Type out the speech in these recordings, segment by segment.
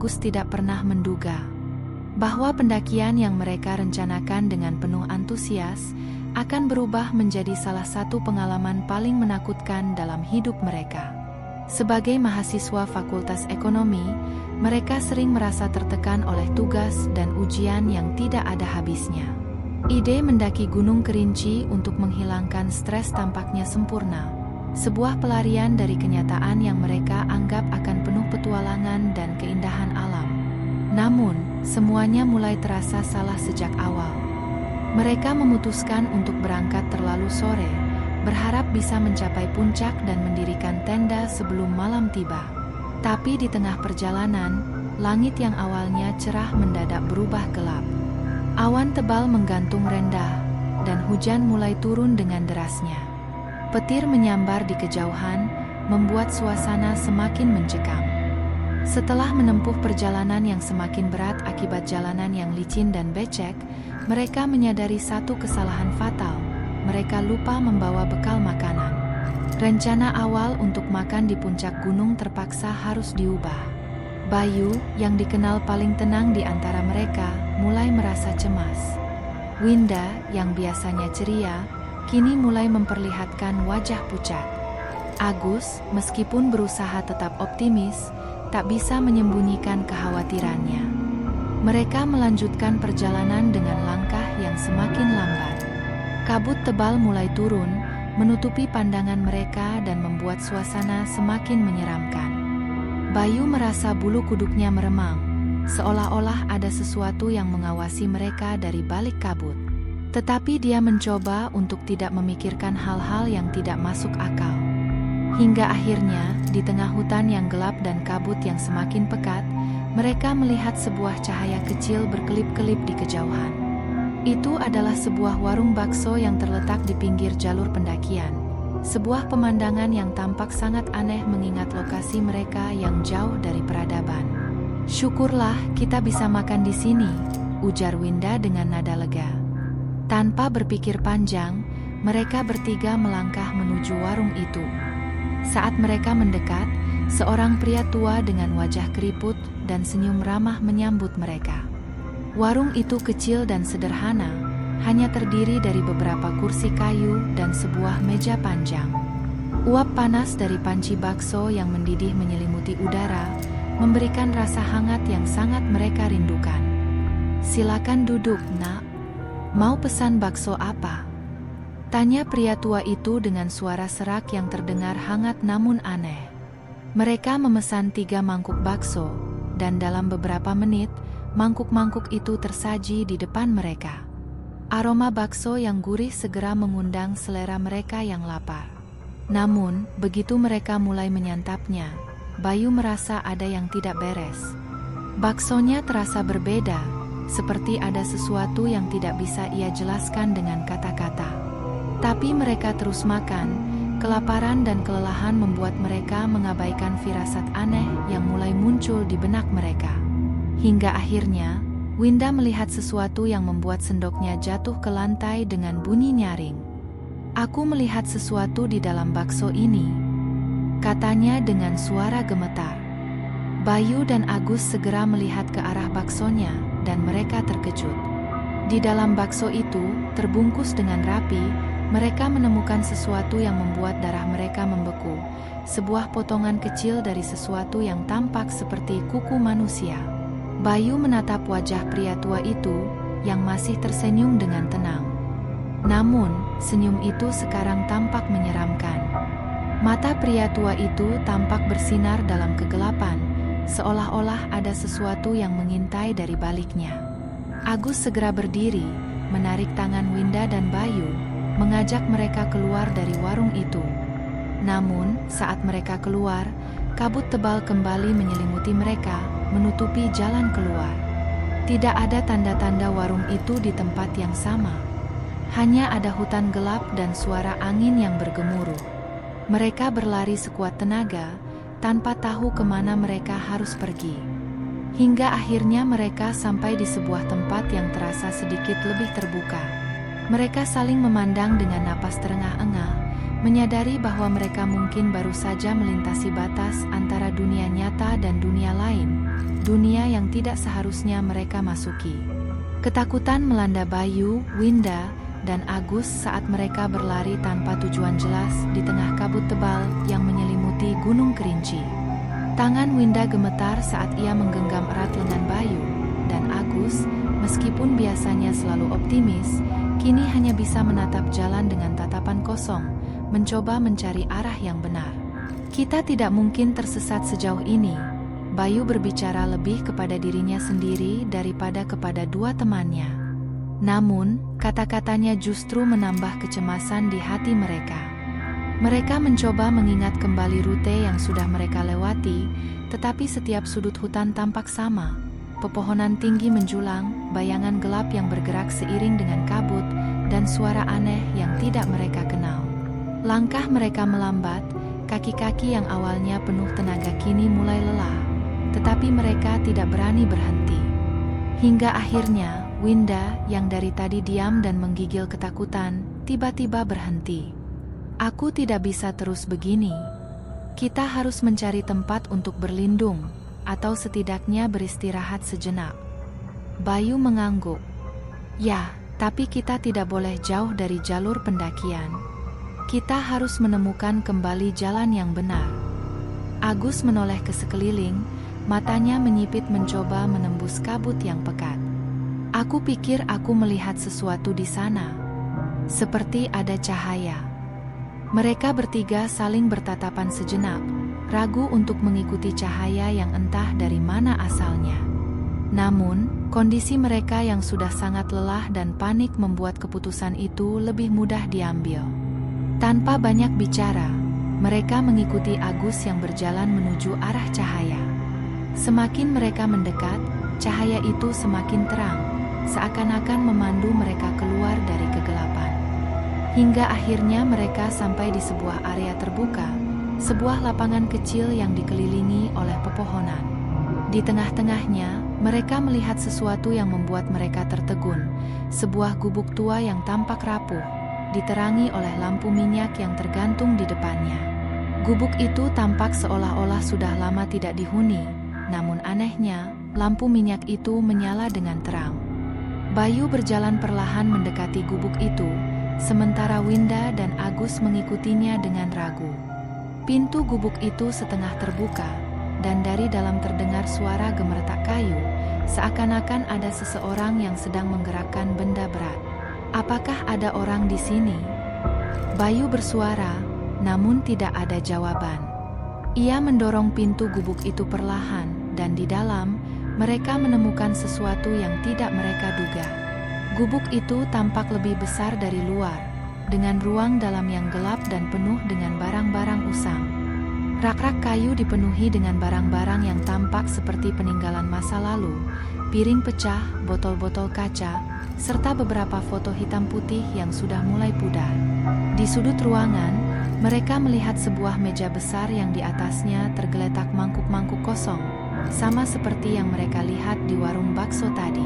Agus tidak pernah menduga bahwa pendakian yang mereka rencanakan dengan penuh antusias akan berubah menjadi salah satu pengalaman paling menakutkan dalam hidup mereka. Sebagai mahasiswa Fakultas Ekonomi, mereka sering merasa tertekan oleh tugas dan ujian yang tidak ada habisnya. Ide mendaki Gunung Kerinci untuk menghilangkan stres tampaknya sempurna, sebuah pelarian dari kenyataan yang mereka anggap akan penuh petualangan dan keindahan alam. Namun, semuanya mulai terasa salah sejak awal. Mereka memutuskan untuk berangkat terlalu sore, berharap bisa mencapai puncak dan mendirikan tenda sebelum malam tiba. Tapi di tengah perjalanan, langit yang awalnya cerah mendadak berubah gelap. Awan tebal menggantung rendah, dan hujan mulai turun dengan derasnya. Petir menyambar di kejauhan, membuat suasana semakin mencekam. Setelah menempuh perjalanan yang semakin berat akibat jalanan yang licin dan becek, mereka menyadari satu kesalahan fatal. Mereka lupa membawa bekal makanan. Rencana awal untuk makan di puncak gunung terpaksa harus diubah. Bayu, yang dikenal paling tenang di antara mereka, mulai merasa cemas. Winda, yang biasanya ceria, kini mulai memperlihatkan wajah pucat. Agus, meskipun berusaha tetap optimis, tak bisa menyembunyikan kekhawatirannya. Mereka melanjutkan perjalanan dengan langkah yang semakin lambat. Kabut tebal mulai turun, menutupi pandangan mereka dan membuat suasana semakin menyeramkan. Bayu merasa bulu kuduknya meremang, seolah-olah ada sesuatu yang mengawasi mereka dari balik kabut. Tetapi dia mencoba untuk tidak memikirkan hal-hal yang tidak masuk akal. Hingga akhirnya, di tengah hutan yang gelap dan kabut yang semakin pekat, mereka melihat sebuah cahaya kecil berkelip-kelip di kejauhan. Itu adalah sebuah warung bakso yang terletak di pinggir jalur pendakian. Sebuah pemandangan yang tampak sangat aneh mengingat lokasi mereka yang jauh dari peradaban. "Syukurlah kita bisa makan di sini," ujar Winda dengan nada lega. Tanpa berpikir panjang, mereka bertiga melangkah menuju warung itu. Saat mereka mendekat, seorang pria tua dengan wajah keriput dan senyum ramah menyambut mereka. Warung itu kecil dan sederhana, hanya terdiri dari beberapa kursi kayu dan sebuah meja panjang. Uap panas dari panci bakso yang mendidih menyelimuti udara, memberikan rasa hangat yang sangat mereka rindukan. "Silakan duduk, Nak. Mau pesan bakso apa?" tanya pria tua itu dengan suara serak yang terdengar hangat namun aneh. Mereka memesan 3 mangkuk bakso, dan dalam beberapa menit, mangkuk-mangkuk itu tersaji di depan mereka. Aroma bakso yang gurih segera mengundang selera mereka yang lapar. Namun, begitu mereka mulai menyantapnya, Bayu merasa ada yang tidak beres. Baksonya terasa berbeda, seperti ada sesuatu yang tidak bisa ia jelaskan dengan kata-kata. Tapi mereka terus makan, kelaparan dan kelelahan membuat mereka mengabaikan firasat aneh yang mulai muncul di benak mereka. Hingga akhirnya, Winda melihat sesuatu yang membuat sendoknya jatuh ke lantai dengan bunyi nyaring. "Aku melihat sesuatu di dalam bakso ini," katanya dengan suara gemetar. Bayu dan Agus segera melihat ke arah baksonya, dan mereka terkejut. Di dalam bakso itu, terbungkus dengan rapi, mereka menemukan sesuatu yang membuat darah mereka membeku, sebuah potongan kecil dari sesuatu yang tampak seperti kuku manusia. Bayu menatap wajah pria tua itu, yang masih tersenyum dengan tenang. Namun, senyum itu sekarang tampak menyeramkan. Mata pria tua itu tampak bersinar dalam kegelapan, seolah-olah ada sesuatu yang mengintai dari baliknya. Agus segera berdiri, menarik tangan Winda dan Bayu, mengajak mereka keluar dari warung itu. Namun, saat mereka keluar, kabut tebal kembali menyelimuti mereka, menutupi jalan keluar. Tidak ada tanda-tanda warung itu di tempat yang sama. Hanya ada hutan gelap dan suara angin yang bergemuruh. Mereka berlari sekuat tenaga, tanpa tahu kemana mereka harus pergi. Hingga akhirnya mereka sampai di sebuah tempat yang terasa sedikit lebih terbuka. Mereka saling memandang dengan napas terengah-engah, menyadari bahwa mereka mungkin baru saja melintasi batas antara dunia nyata dan dunia lain, dunia yang tidak seharusnya mereka masuki. Ketakutan melanda Bayu, Winda, dan Agus saat mereka berlari tanpa tujuan jelas di tengah kabut tebal yang menyelimuti Gunung Kerinci. Tangan Winda gemetar saat ia menggenggam erat lengan Bayu, dan Agus, meskipun biasanya selalu optimis, kini hanya bisa menatap jalan dengan tatapan kosong, mencoba mencari arah yang benar. Kita tidak mungkin tersesat sejauh ini. Bayu berbicara lebih kepada dirinya sendiri daripada kepada dua temannya. Namun, kata-katanya justru menambah kecemasan di hati mereka. Mereka mencoba mengingat kembali rute yang sudah mereka lewati, tetapi setiap sudut hutan tampak sama. Pepohonan tinggi menjulang, bayangan gelap yang bergerak seiring dengan kabut, dan suara aneh yang tidak mereka kenal. Langkah mereka melambat, kaki-kaki yang awalnya penuh tenaga kini mulai lelah. Tetapi mereka tidak berani berhenti. Hingga akhirnya, Winda yang dari tadi diam dan menggigil ketakutan, tiba-tiba berhenti. Aku tidak bisa terus begini. Kita harus mencari tempat untuk berlindung, atau setidaknya beristirahat sejenak. Bayu mengangguk. Ya, tapi kita tidak boleh jauh dari jalur pendakian. Kita harus menemukan kembali jalan yang benar. Agus menoleh ke sekeliling, matanya menyipit mencoba menembus kabut yang pekat. Aku pikir aku melihat sesuatu di sana. Seperti ada cahaya. Mereka bertiga saling bertatapan sejenak, ragu untuk mengikuti cahaya yang entah dari mana asalnya. Namun, kondisi mereka yang sudah sangat lelah dan panik membuat keputusan itu lebih mudah diambil. Tanpa banyak bicara, mereka mengikuti Agus yang berjalan menuju arah cahaya. Semakin mereka mendekat, cahaya itu semakin terang, seakan-akan memandu mereka keluar dari kegelapan. Hingga akhirnya mereka sampai di sebuah area terbuka, sebuah lapangan kecil yang dikelilingi oleh pepohonan. Di tengah-tengahnya, mereka melihat sesuatu yang membuat mereka tertegun, sebuah gubuk tua yang tampak rapuh, diterangi oleh lampu minyak yang tergantung di depannya. Gubuk itu tampak seolah-olah sudah lama tidak dihuni. Namun anehnya, lampu minyak itu menyala dengan terang. Bayu berjalan perlahan mendekati gubuk itu, sementara Winda dan Agus mengikutinya dengan ragu. Pintu gubuk itu setengah terbuka, dan dari dalam terdengar suara gemertak kayu, seakan-akan ada seseorang yang sedang menggerakkan benda berat. Apakah ada orang di sini? Bayu bersuara, namun tidak ada jawaban. Ia mendorong pintu gubuk itu perlahan, dan di dalam, mereka menemukan sesuatu yang tidak mereka duga. Gubuk itu tampak lebih besar dari luar, dengan ruang dalam yang gelap dan penuh dengan barang-barang usang. Rak-rak kayu dipenuhi dengan barang-barang yang tampak seperti peninggalan masa lalu, piring pecah, botol-botol kaca, serta beberapa foto hitam putih yang sudah mulai pudar. Di sudut ruangan, mereka melihat sebuah meja besar yang di atasnya tergeletak mangkuk-mangkuk kosong, sama seperti yang mereka lihat di warung bakso tadi.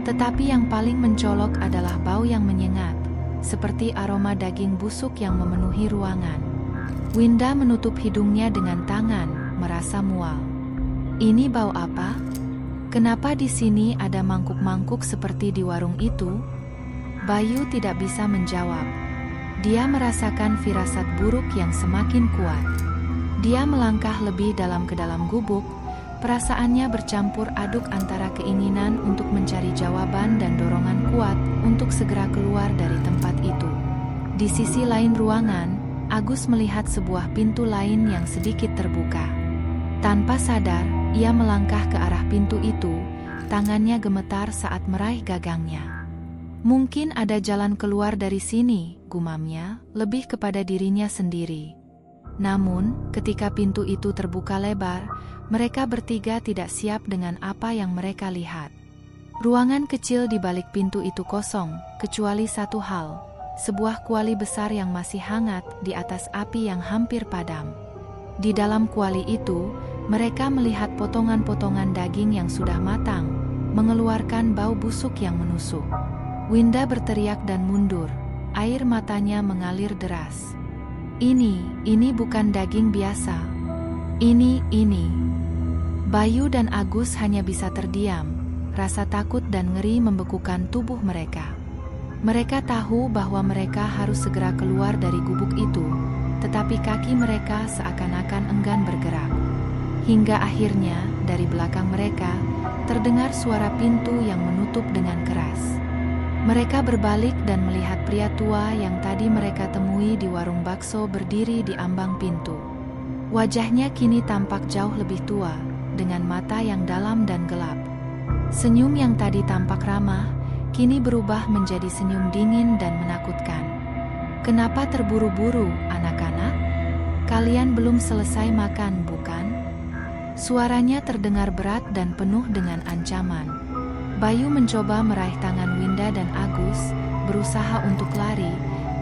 Tetapi yang paling mencolok adalah bau yang menyengat, seperti aroma daging busuk yang memenuhi ruangan. Winda menutup hidungnya dengan tangan, merasa mual. Ini bau apa? Kenapa di sini ada mangkuk-mangkuk seperti di warung itu? Bayu tidak bisa menjawab. Dia merasakan firasat buruk yang semakin kuat. Dia melangkah lebih dalam ke dalam gubuk, perasaannya bercampur aduk antara keinginan untuk mencari jawaban dan dorongan kuat untuk segera keluar dari tempat itu. Di sisi lain ruangan, Agus melihat sebuah pintu lain yang sedikit terbuka. Tanpa sadar, ia melangkah ke arah pintu itu, tangannya gemetar saat meraih gagangnya. Mungkin ada jalan keluar dari sini, gumamnya, lebih kepada dirinya sendiri. Namun, ketika pintu itu terbuka lebar, mereka bertiga tidak siap dengan apa yang mereka lihat. Ruangan kecil di balik pintu itu kosong, kecuali satu hal, sebuah kuali besar yang masih hangat di atas api yang hampir padam. Di dalam kuali itu, mereka melihat potongan-potongan daging yang sudah matang, mengeluarkan bau busuk yang menusuk. Winda berteriak dan mundur, air matanya mengalir deras. Ini bukan daging biasa. Ini. Bayu dan Agus hanya bisa terdiam. Rasa takut dan ngeri membekukan tubuh mereka. Mereka tahu bahwa mereka harus segera keluar dari gubuk itu, tetapi kaki mereka seakan-akan enggan bergerak. Hingga akhirnya, dari belakang mereka, terdengar suara pintu yang menutup dengan keras. Mereka berbalik dan melihat pria tua yang tadi mereka temui di warung bakso berdiri di ambang pintu. Wajahnya kini tampak jauh lebih tua, dengan mata yang dalam dan gelap. Senyum yang tadi tampak ramah, kini berubah menjadi senyum dingin dan menakutkan. "Kenapa terburu-buru, anak-anak? Kalian belum selesai makan, bukan?" Suaranya terdengar berat dan penuh dengan ancaman. Bayu mencoba meraih tangan Winda dan Agus, berusaha untuk lari,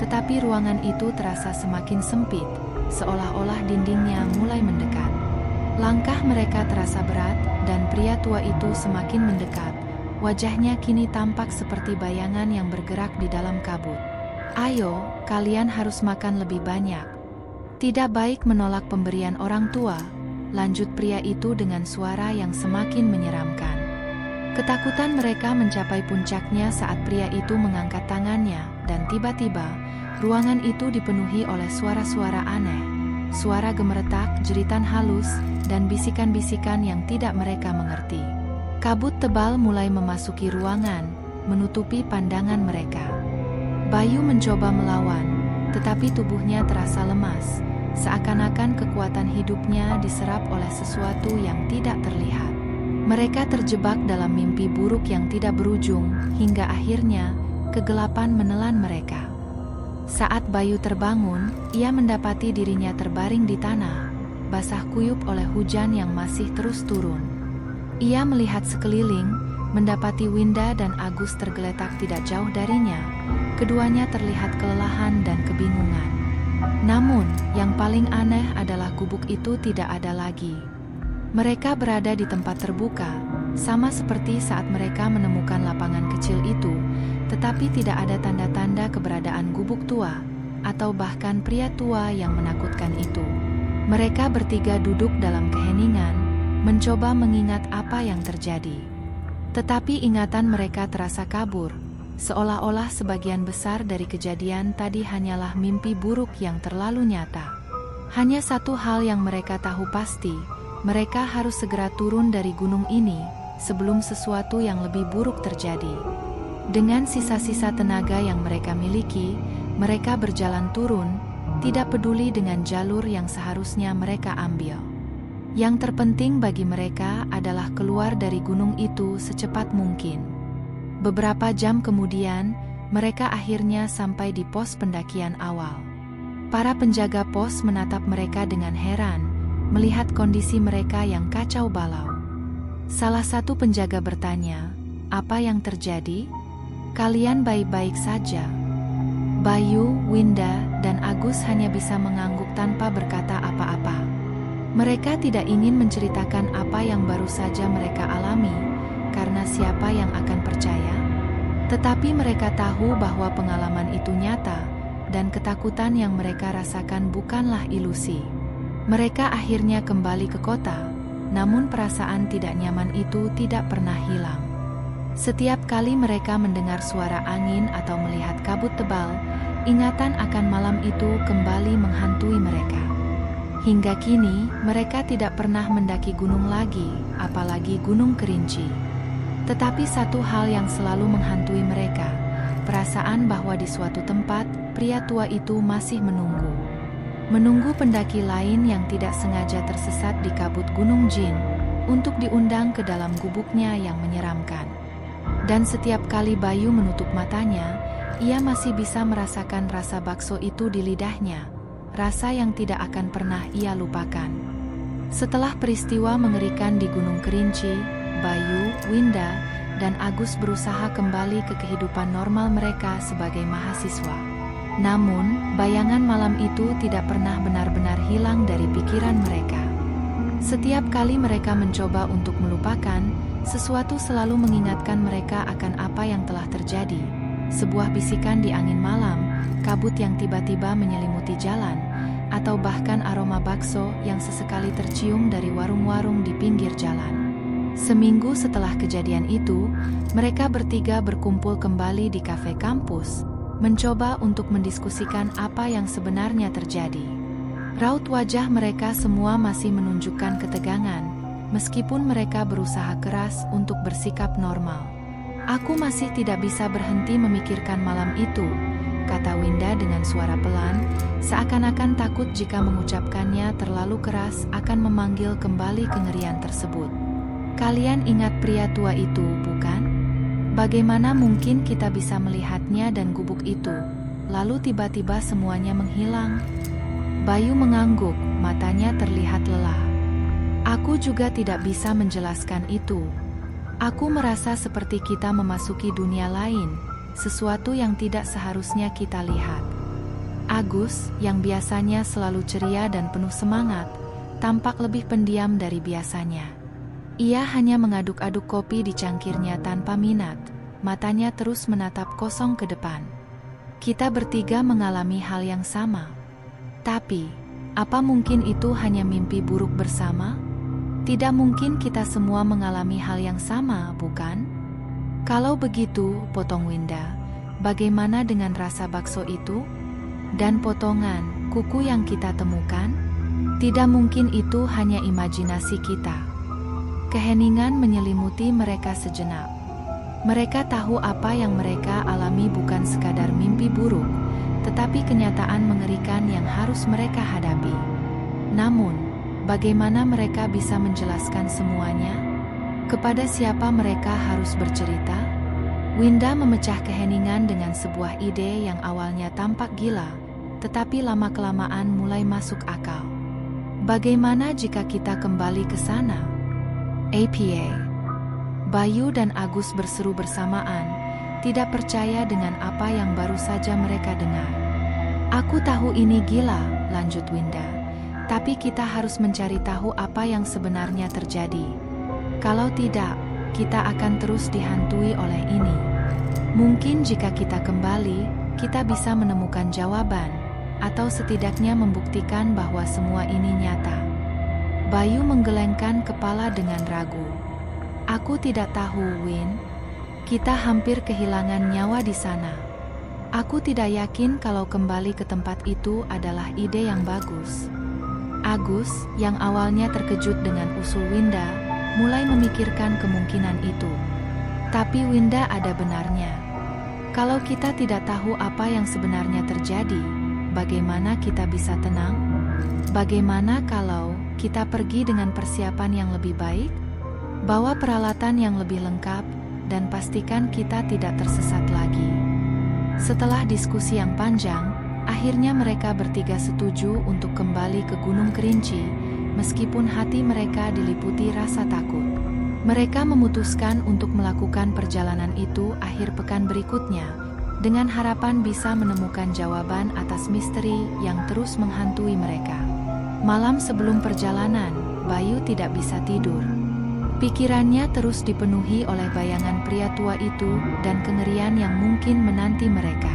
tetapi ruangan itu terasa semakin sempit, seolah-olah dindingnya mulai mendekat. Langkah mereka terasa berat, dan pria tua itu semakin mendekat. Wajahnya kini tampak seperti bayangan yang bergerak di dalam kabut. "Ayo, kalian harus makan lebih banyak. Tidak baik menolak pemberian orang tua," lanjut pria itu dengan suara yang semakin menyeramkan. Ketakutan mereka mencapai puncaknya saat pria itu mengangkat tangannya, dan tiba-tiba, ruangan itu dipenuhi oleh suara-suara aneh. Suara gemeretak, jeritan halus, dan bisikan-bisikan yang tidak mereka mengerti. Kabut tebal mulai memasuki ruangan, menutupi pandangan mereka. Bayu mencoba melawan, tetapi tubuhnya terasa lemas, seakan-akan kekuatan hidupnya diserap oleh sesuatu yang tidak terlihat. Mereka terjebak dalam mimpi buruk yang tidak berujung, hingga akhirnya kegelapan menelan mereka. Saat Bayu terbangun, ia mendapati dirinya terbaring di tanah, basah kuyup oleh hujan yang masih terus turun. Ia melihat sekeliling, mendapati Winda dan Agus tergeletak tidak jauh darinya. Keduanya terlihat kelelahan dan kebingungan. Namun, yang paling aneh adalah gubuk itu tidak ada lagi. Mereka berada di tempat terbuka, sama seperti saat mereka menemukan lapangan kecil itu, tetapi tidak ada tanda-tanda keberadaan gubuk tua, atau bahkan pria tua yang menakutkan itu. Mereka bertiga duduk dalam keheningan, mencoba mengingat apa yang terjadi. Tetapi ingatan mereka terasa kabur, seolah-olah sebagian besar dari kejadian tadi hanyalah mimpi buruk yang terlalu nyata. Hanya satu hal yang mereka tahu pasti, mereka harus segera turun dari gunung ini, sebelum sesuatu yang lebih buruk terjadi. Dengan sisa-sisa tenaga yang mereka miliki, mereka berjalan turun, tidak peduli dengan jalur yang seharusnya mereka ambil. Yang terpenting bagi mereka adalah keluar dari gunung itu secepat mungkin. Beberapa jam kemudian, mereka akhirnya sampai di pos pendakian awal. Para penjaga pos menatap mereka dengan heran, melihat kondisi mereka yang kacau balau. Salah satu penjaga bertanya, "Apa yang terjadi? Kalian baik-baik saja?" Bayu, Winda, dan Agus hanya bisa mengangguk tanpa berkata apa-apa. Mereka tidak ingin menceritakan apa yang baru saja mereka alami, karena siapa yang akan percaya? Tetapi mereka tahu bahwa pengalaman itu nyata, dan ketakutan yang mereka rasakan bukanlah ilusi. Mereka akhirnya kembali ke kota, namun perasaan tidak nyaman itu tidak pernah hilang. Setiap kali mereka mendengar suara angin atau melihat kabut tebal, ingatan akan malam itu kembali menghantui mereka. Hingga kini, mereka tidak pernah mendaki gunung lagi, apalagi Gunung Kerinci. Tetapi satu hal yang selalu menghantui mereka, perasaan bahwa di suatu tempat, pria tua itu masih menunggu. Menunggu pendaki lain yang tidak sengaja tersesat di kabut Gunung Jin, untuk diundang ke dalam gubuknya yang menyeramkan. Dan setiap kali Bayu menutup matanya, ia masih bisa merasakan rasa bakso itu di lidahnya, rasa yang tidak akan pernah ia lupakan. Setelah peristiwa mengerikan di Gunung Kerinci, Bayu, Winda, dan Agus berusaha kembali ke kehidupan normal mereka sebagai mahasiswa. Namun, bayangan malam itu tidak pernah benar-benar hilang dari pikiran mereka. Setiap kali mereka mencoba untuk melupakan, sesuatu selalu mengingatkan mereka akan apa yang telah terjadi. sebuah bisikan di angin malam, kabut yang tiba-tiba menyelimuti jalan, atau bahkan aroma bakso yang sesekali tercium dari warung-warung di pinggir jalan. Seminggu setelah kejadian itu, mereka bertiga berkumpul kembali di kafe kampus, mencoba untuk mendiskusikan apa yang sebenarnya terjadi. Raut wajah mereka semua masih menunjukkan ketegangan, meskipun mereka berusaha keras untuk bersikap normal. "Aku masih tidak bisa berhenti memikirkan malam itu," kata Winda dengan suara pelan, seakan-akan takut jika mengucapkannya terlalu keras akan memanggil kembali kengerian tersebut. "Kalian ingat pria tua itu, bukan? Bagaimana mungkin kita bisa melihatnya dan gubuk itu, lalu tiba-tiba semuanya menghilang?" Bayu mengangguk, matanya terlihat lelah. "Aku juga tidak bisa menjelaskan itu. Aku merasa seperti kita memasuki dunia lain, sesuatu yang tidak seharusnya kita lihat." Agus, yang biasanya selalu ceria dan penuh semangat, tampak lebih pendiam dari biasanya. Ia hanya mengaduk-aduk kopi di cangkirnya tanpa minat, matanya terus menatap kosong ke depan. "Kita bertiga mengalami hal yang sama. Tapi, apa mungkin itu hanya mimpi buruk bersama? Tidak mungkin kita semua mengalami hal yang sama, bukan?" "Kalau begitu," potong Winda, "bagaimana dengan rasa bakso itu? Dan potongan kuku yang kita temukan? Tidak mungkin itu hanya imajinasi kita." Keheningan menyelimuti mereka sejenak. Mereka tahu apa yang mereka alami bukan sekadar mimpi buruk, tetapi kenyataan mengerikan yang harus mereka hadapi. Namun, bagaimana mereka bisa menjelaskan semuanya? Kepada siapa mereka harus bercerita? Winda memecah keheningan dengan sebuah ide yang awalnya tampak gila, tetapi lama-kelamaan mulai masuk akal. "Bagaimana jika kita kembali ke sana?" "APA." Bayu dan Agus berseru bersamaan, tidak percaya dengan apa yang baru saja mereka dengar. "Aku tahu ini gila," lanjut Winda, "tapi kita harus mencari tahu apa yang sebenarnya terjadi. Kalau tidak, kita akan terus dihantui oleh ini. Mungkin jika kita kembali, kita bisa menemukan jawaban, atau setidaknya membuktikan bahwa semua ini nyata." Bayu menggelengkan kepala dengan ragu. "Aku tidak tahu, Win. Kita hampir kehilangan nyawa di sana. Aku tidak yakin kalau kembali ke tempat itu adalah ide yang bagus." Agus, yang awalnya terkejut dengan usul Winda, mulai memikirkan kemungkinan itu. "Tapi Winda ada benarnya. Kalau kita tidak tahu apa yang sebenarnya terjadi, bagaimana kita bisa tenang? Bagaimana kalau kita pergi dengan persiapan yang lebih baik? Bawa peralatan yang lebih lengkap, dan pastikan kita tidak tersesat lagi." Setelah diskusi yang panjang, akhirnya mereka bertiga setuju untuk kembali ke Gunung Kerinci, meskipun hati mereka diliputi rasa takut. Mereka memutuskan untuk melakukan perjalanan itu akhir pekan berikutnya, dengan harapan bisa menemukan jawaban atas misteri yang terus menghantui mereka. Malam sebelum perjalanan, Bayu tidak bisa tidur. Pikirannya terus dipenuhi oleh bayangan pria tua itu dan kengerian yang mungkin menanti mereka.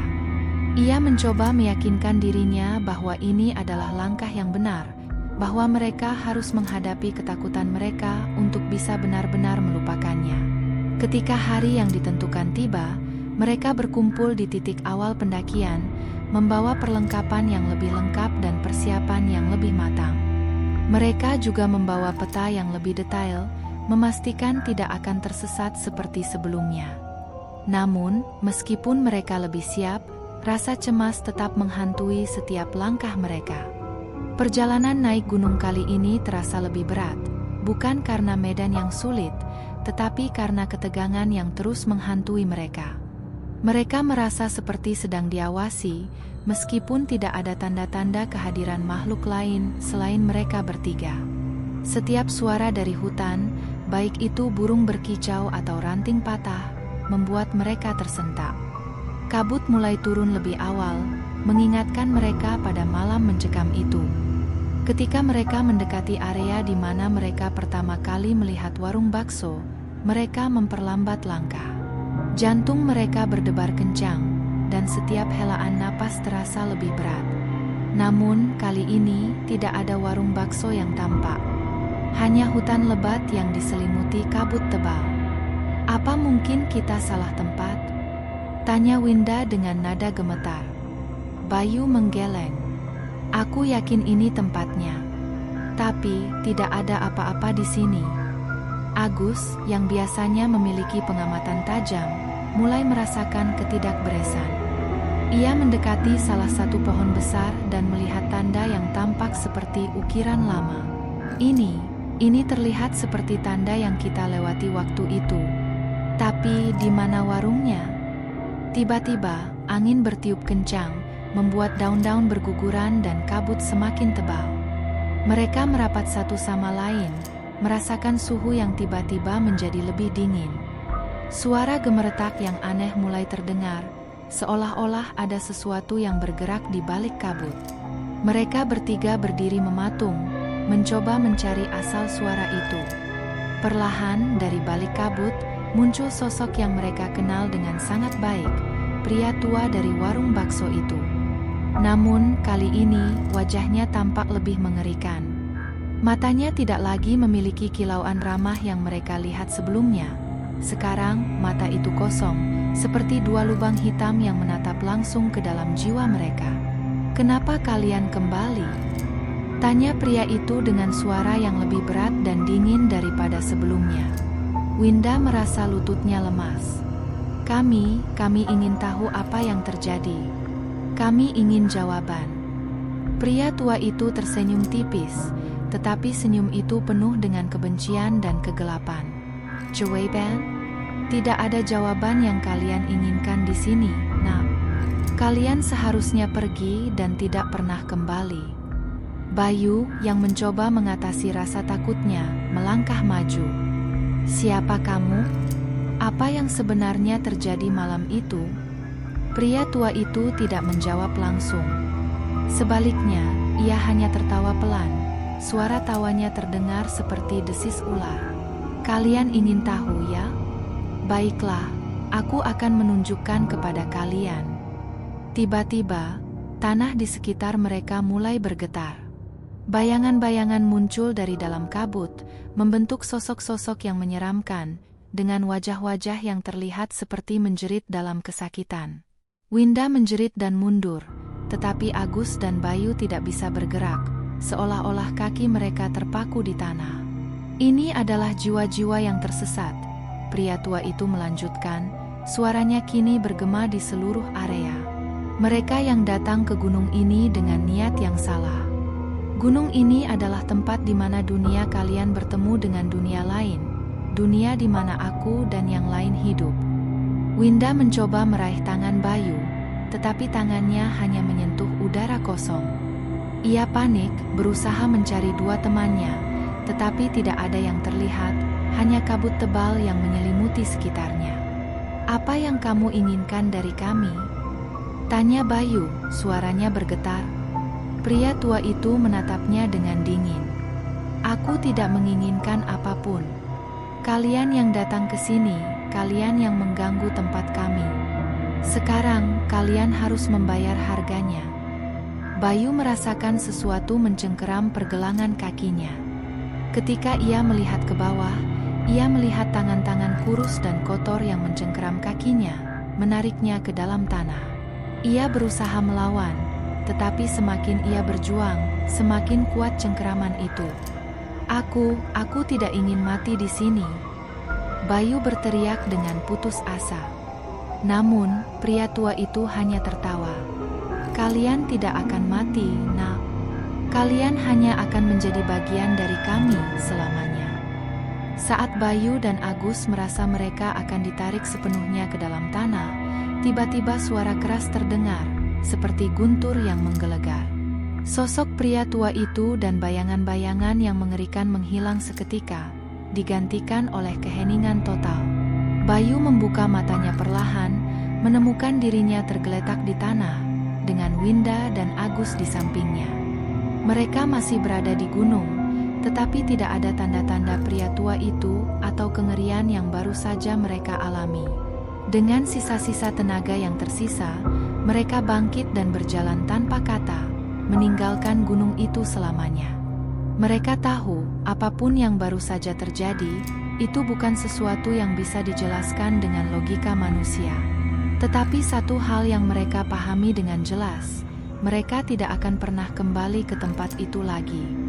Ia mencoba meyakinkan dirinya bahwa ini adalah langkah yang benar, bahwa mereka harus menghadapi ketakutan mereka untuk bisa benar-benar melupakannya. Ketika hari yang ditentukan tiba, mereka berkumpul di titik awal pendakian, membawa perlengkapan yang lebih lengkap dan persiapan yang lebih matang. Mereka juga membawa peta yang lebih detail, memastikan tidak akan tersesat seperti sebelumnya. Namun, meskipun mereka lebih siap, rasa cemas tetap menghantui setiap langkah mereka. Perjalanan naik gunung kali ini terasa lebih berat, bukan karena medan yang sulit, tetapi karena ketegangan yang terus menghantui mereka. Mereka merasa seperti sedang diawasi, meskipun tidak ada tanda-tanda kehadiran makhluk lain selain mereka bertiga. Setiap suara dari hutan, baik itu burung berkicau atau ranting patah, membuat mereka tersentak. Kabut mulai turun lebih awal, mengingatkan mereka pada malam mencekam itu. Ketika mereka mendekati area di mana mereka pertama kali melihat warung bakso, mereka memperlambat langkah. Jantung mereka berdebar kencang, dan setiap helaan napas terasa lebih berat. Namun, kali ini tidak ada warung bakso yang tampak. Hanya hutan lebat yang diselimuti kabut tebal. "Apa mungkin kita salah tempat?" tanya Winda dengan nada gemetar. Bayu menggeleng. "Aku yakin ini tempatnya. Tapi, tidak ada apa-apa di sini." Agus, yang biasanya memiliki pengamatan tajam, mulai merasakan ketidakberesan. Ia mendekati salah satu pohon besar dan melihat tanda yang tampak seperti ukiran lama. Ini terlihat seperti tanda yang kita lewati waktu itu. Tapi di mana warungnya? Tiba-tiba, angin bertiup kencang, membuat daun-daun berguguran dan kabut semakin tebal. Mereka merapat satu sama lain, merasakan suhu yang tiba-tiba menjadi lebih dingin. Suara gemeretak yang aneh mulai terdengar, seolah-olah ada sesuatu yang bergerak di balik kabut. Mereka bertiga berdiri mematung, mencoba mencari asal suara itu. Perlahan dari balik kabut, muncul sosok yang mereka kenal dengan sangat baik, pria tua dari warung bakso itu. Namun, kali ini, wajahnya tampak lebih mengerikan. Matanya tidak lagi memiliki kilauan ramah yang mereka lihat sebelumnya. Sekarang, mata itu kosong, seperti dua lubang hitam yang menatap langsung ke dalam jiwa mereka. "Kenapa kalian kembali?" tanya pria itu dengan suara yang lebih berat dan dingin daripada sebelumnya. Winda merasa lututnya lemas. Kami ingin tahu apa yang terjadi. Kami ingin jawaban." Pria tua itu tersenyum tipis, tetapi senyum itu penuh dengan kebencian dan kegelapan. "Jawaban? Tidak ada jawaban yang kalian inginkan di sini, nak. Kalian seharusnya pergi dan tidak pernah kembali." Bayu, yang mencoba mengatasi rasa takutnya, melangkah maju. "Siapa kamu? Apa yang sebenarnya terjadi malam itu?" Pria tua itu tidak menjawab langsung. Sebaliknya, ia hanya tertawa pelan. Suara tawanya terdengar seperti desis ular. "Kalian ingin tahu, ya? Baiklah, aku akan menunjukkan kepada kalian." Tiba-tiba, tanah di sekitar mereka mulai bergetar. Bayangan-bayangan muncul dari dalam kabut, membentuk sosok-sosok yang menyeramkan, dengan wajah-wajah yang terlihat seperti menjerit dalam kesakitan. Winda menjerit dan mundur, tetapi Agus dan Bayu tidak bisa bergerak, seolah-olah kaki mereka terpaku di tanah. "Ini adalah jiwa-jiwa yang tersesat," pria tua itu melanjutkan, suaranya kini bergema di seluruh area. "Mereka yang datang ke gunung ini dengan niat yang salah. Gunung ini adalah tempat di mana dunia kalian bertemu dengan dunia lain, dunia di mana aku dan yang lain hidup." Winda mencoba meraih tangan Bayu, tetapi tangannya hanya menyentuh udara kosong. Ia panik, berusaha mencari dua temannya, tetapi tidak ada yang terlihat, hanya kabut tebal yang menyelimuti sekitarnya. "Apa yang kamu inginkan dari kami?" tanya Bayu, suaranya bergetar. Pria tua itu menatapnya dengan dingin. "Aku tidak menginginkan apapun. Kalian yang datang ke sini, kalian yang mengganggu tempat kami. Sekarang, kalian harus membayar harganya." Bayu merasakan sesuatu mencengkeram pergelangan kakinya. Ketika ia melihat ke bawah, ia melihat tangan-tangan kurus dan kotor yang mencengkeram kakinya, menariknya ke dalam tanah. Ia berusaha melawan, tetapi semakin ia berjuang, semakin kuat cengkeraman itu. Aku tidak ingin mati di sini." Bayu berteriak dengan putus asa. Namun, pria tua itu hanya tertawa. "Kalian tidak akan mati, nak. Kalian hanya akan menjadi bagian dari kami selamanya." Saat Bayu dan Agus merasa mereka akan ditarik sepenuhnya ke dalam tanah, tiba-tiba suara keras terdengar, seperti guntur yang menggelegar. Sosok pria tua itu dan bayangan-bayangan yang mengerikan menghilang seketika, digantikan oleh keheningan total. Bayu membuka matanya perlahan, menemukan dirinya tergeletak di tanah, dengan Winda dan Agus di sampingnya. Mereka masih berada di gunung, tetapi tidak ada tanda-tanda pria tua itu atau kengerian yang baru saja mereka alami. Dengan sisa-sisa tenaga yang tersisa, mereka bangkit dan berjalan tanpa kata, meninggalkan gunung itu selamanya. Mereka tahu, apapun yang baru saja terjadi, itu bukan sesuatu yang bisa dijelaskan dengan logika manusia. Tetapi satu hal yang mereka pahami dengan jelas, mereka tidak akan pernah kembali ke tempat itu lagi.